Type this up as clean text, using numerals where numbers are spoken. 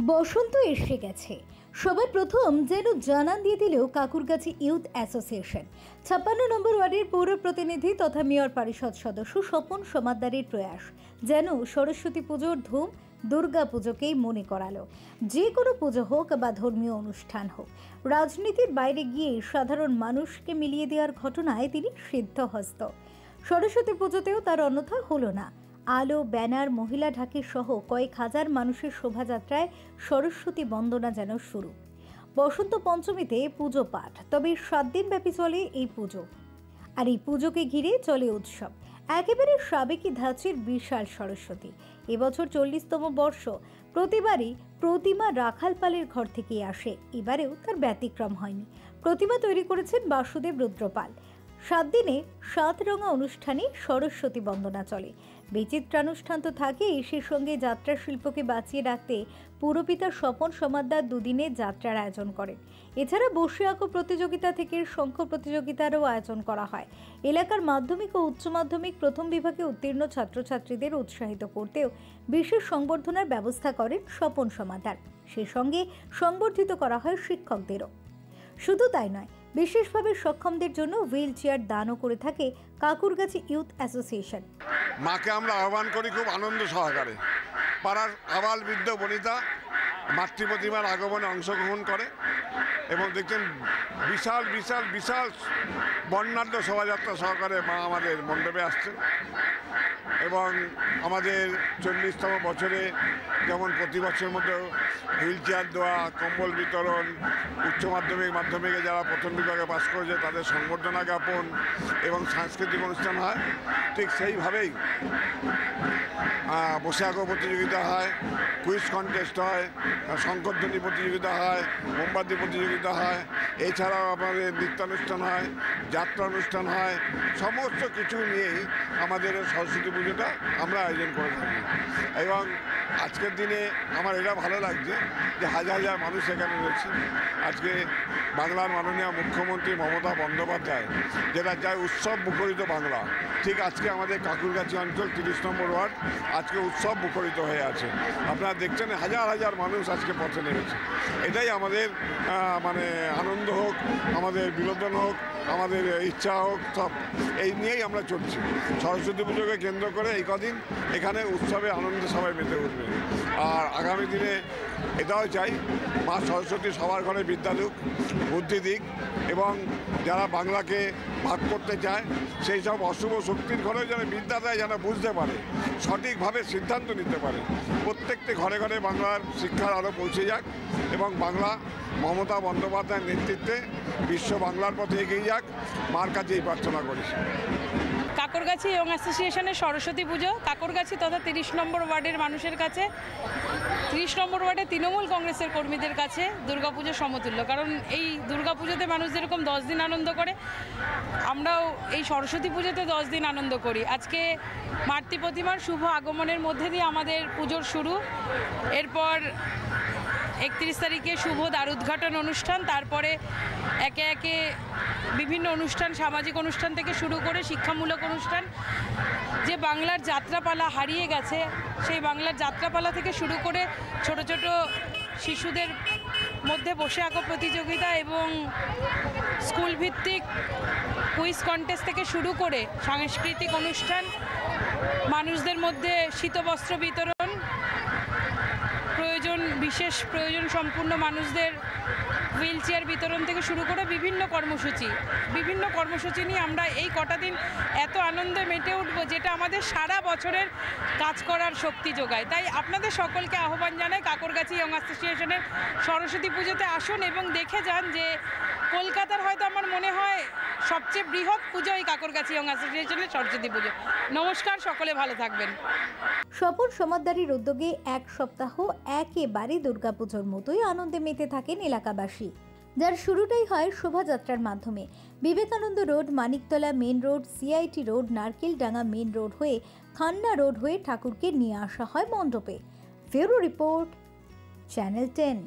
বসন্ত এসে গেছে। সবার প্রথম যেন জানান দিয়ে দিল কাকুরগাছি ইউথ অ্যাসোসিয়েশন 56 নম্বর ওয়ার্ডের পৌর প্রতিনিধি তথা মেয়র পরিষদ সদস্য স্বপন সমাদ্দারের প্রয়াস যেন সরস্বতী পুজোর ধুম দুর্গা পুজোকেই মনে করালো। যে কোনো পুজো হোক বা ধর্মীয় অনুষ্ঠান হোক, রাজনীতির বাইরে গিয়ে সাধারণ মানুষকে মিলিয়ে দেওয়ার ঘটনায় তিনি সিদ্ধহস্ত। সরস্বতী পুজোতেও তার অন্যথা হলো না। আলো, ব্যানার, মহিলা ঢাকি সহ কয়েক হাজার মানুষের শোভাযাত্রায় সরস্বতী বন্দনা যেন শুরু। বসন্ত পঞ্চমীতে পুজো পাঠ, তবে 7 দিন ব্যাপী চলে এই পুজো। আর এই পুজোকে ঘিরে চলে উৎসব। একেবারে সাবেকি ধাঁচের বিশাল সরস্বতী। এবছর 40তম বর্ষ। প্রতিবারই প্রতিমা রাখালপালের ঘর থেকে আসে, এবারেও তার ব্যতিক্রম হয়নি। প্রতিমা তৈরি করেছেন বাসুদেব রুদ্রপাল। 7 দিনে 7 রঙা অনুষ্ঠানে সরস্বতী বন্দনা চলে। বিচিত্রানুষ্ঠান তো থাকেই, সে সঙ্গে যাত্রা শিল্পকে বাঁচিয়ে রাখতে পুরপিতা স্বপন সমাদ্দার দুদিনের যাত্রার আয়োজন করেন। এছাড়া বসে আঁকো প্রতিযোগিতা থেকে শঙ্খ প্রতিযোগিতারও আয়োজন করা হয়। এলাকার মাধ্যমিক ও উচ্চ মাধ্যমিক প্রথম বিভাগে উত্তীর্ণ ছাত্রছাত্রীদের উৎসাহিত করতেও বিশেষ সংবর্ধনার ব্যবস্থা করেন স্বপন সমাদ্দার। সে সঙ্গে সংবর্ধিত করা হয় শিক্ষকদেরও। শুধু তাই নয়, বিশেষভাবে সক্ষমদের জন্য হুইল চেয়ার দানও করে থাকে কাকুরগাছি ইউথ অ্যাসোসিয়েশন। মাকে আমরা আহ্বান করি খুব আনন্দ সহকারে। পাড়ার আবাল বৃদ্ধ বনিতা মাতৃ প্রতিমার আগমনে অংশগ্রহণ করে এবং দেখছেন বিশাল বিশাল বিশাল বর্ণাঢ্য শোভাযাত্রা সহকারে মা আমাদের মণ্ডপে আসছেন। এবং আমাদের 40তম বছরে যেমন প্রতি বছরের মতো হুইল চেয়ার দেওয়া, কম্বল বিতরণ, উচ্চ মাধ্যমিক মাধ্যমিকে যারা প্রথম বিভাগে পাস করেছে তাদের সংবর্ধনা জ্ঞাপন এবং সাংস্কৃতিক অনুষ্ঠান হয়, ঠিক সেইভাবেই বসে আঁকো প্রতিযোগিতা হয়, কুইজ কন্টেস্ট হয়, শঙ্করধ্বনি প্রতিযোগিতা হয়, মোমবাতি প্রতিযোগিতা হয়, এছাড়াও আমাদের নৃত্যানুষ্ঠান হয়, যাত্রা অনুষ্ঠান হয়। সমস্ত কিছু নিয়েই আমাদের সরস্বতী পুজোটা আমরা আয়োজন করে থাকি। এবং আজকের দিনে আমার এটা ভালো লাগছে যে হাজার হাজার মানুষ এখানে রয়েছে। আজকে বাংলার মাননীয় মুখ্যমন্ত্রী মমতা বন্দ্যোপাধ্যায় যেটা চায় উৎসব মুখরিত বাংলা, ঠিক আজকে আমাদের কাকুরগাছি অঞ্চল 30 নম্বর ওয়ার্ড আজকে উৎসব মুখরিত হয়ে আছে। আপনারা দেখছেন হাজার হাজার মানুষ আজকে পথে নেমেছে। এটাই আমাদের মানে আনন্দ হোক, আমাদের বিনোদন হোক, আমাদের ইচ্ছা হোক, সব এই নিয়েই আমরা চলছি। সরস্বতী পুজোকে কেন্দ্র করে এই কদিন এখানে উৎসবে আনন্দে সবাই মেতে উঠবে। আর আগামী দিনে এটাও চাই মা সরস্বতী সবার ঘরে বিদ্যা দিক, বুদ্ধি দিক এবং যারা বাংলাকে ভাগ করতে চায় সেই সব অশুভ শক্তির ঘরেও যেন বিদ্যা দেয়, যেন বুঝতে পারে, সঠিকভাবে সিদ্ধান্ত নিতে পারে। প্রত্যেকটি ঘরে ঘরে বাংলার শিক্ষার আলো পৌঁছে যাক এবং বাংলা মমতা বন্দ্যোপাধ্যায়ের নেতৃত্বে বিশ্ব বাংলার পথে এগিয়ে যাক, মার কাছেই প্রার্থনা করি। কাকুরগাছি ইয়ং অ্যাসোসিয়েশনের সরস্বতী পুজো কাকুরগাছি তথা 30 নম্বর ওয়ার্ডের মানুষের কাছে, 30 নম্বর ওয়ার্ডে তৃণমূল কংগ্রেসের কর্মীদের কাছে দুর্গাপুজো সমতুল্য। কারণ এই দুর্গাপুজোতে মানুষ যেরকম 10 দিন আনন্দ করে, আমরাও এই সরস্বতী পুজোতে 10 দিন আনন্দ করি। আজকে মাতৃ প্রতিমার শুভ আগমনের মধ্যে দিয়ে আমাদের পুজোর শুরু। এরপর 31 তারিখে শুভ দ্বার উদ্ঘাটন অনুষ্ঠান, তারপরে একে একে বিভিন্ন অনুষ্ঠান, সামাজিক অনুষ্ঠান থেকে শুরু করে শিক্ষামূলক অনুষ্ঠান। যে বাংলার যাত্রাপালা হারিয়ে গেছে, সেই বাংলার যাত্রাপালা থেকে শুরু করে ছোট ছোট শিশুদের মধ্যে বসে আঁকো প্রতিযোগিতা এবং স্কুল ভিত্তিক কুইজ কন্টেস্ট থেকে শুরু করে সাংস্কৃতিক অনুষ্ঠান, মানুষদের মধ্যে শীতবস্ত্র বিতরণ, বিশেষ প্রয়োজন সম্পূর্ণ মানুষদের হুইল চেয়ার বিতরণ থেকে শুরু করে বিভিন্ন কর্মসূচি নিয়ে আমরা এই কটা দিন এত আনন্দে মেতে উঠব, যেটা আমাদের সারা বছরের কাজ করার শক্তি যোগায়। তাই আপনাদের সকলকে আহ্বান জানাই কাকুরগাছি ইয়ং অ্যাসোসিয়েশনের সরস্বতী পুজোতে আসুন এবং দেখে যান যে কলকাতার হয়তো আমার মনে হয় সবচেয়ে বৃহৎ পুজো এই কাকুরগাছি ইয়ং অ্যাসোসিয়েশনের সরস্বতী পুজো। নমস্কার, সকলে ভালো থাকবেন। স্বপন সমাদ্দারের উদ্যোগে এক সপ্তাহ একেবারে দুর্গাপুজোর মতোই আনন্দে মেতে থাকেন এলাকাবাসী, যার শুরুটাই হয় শোভাযাত্রার মাধ্যমে। Vivekananda road, Maniktala main road, CIT road, Narkeldanga main road হয়ে খান্না রোড হয়ে ঠাকুরকে নিয়ে আসা হয় মণ্ডপে। Bureau report, channel 10।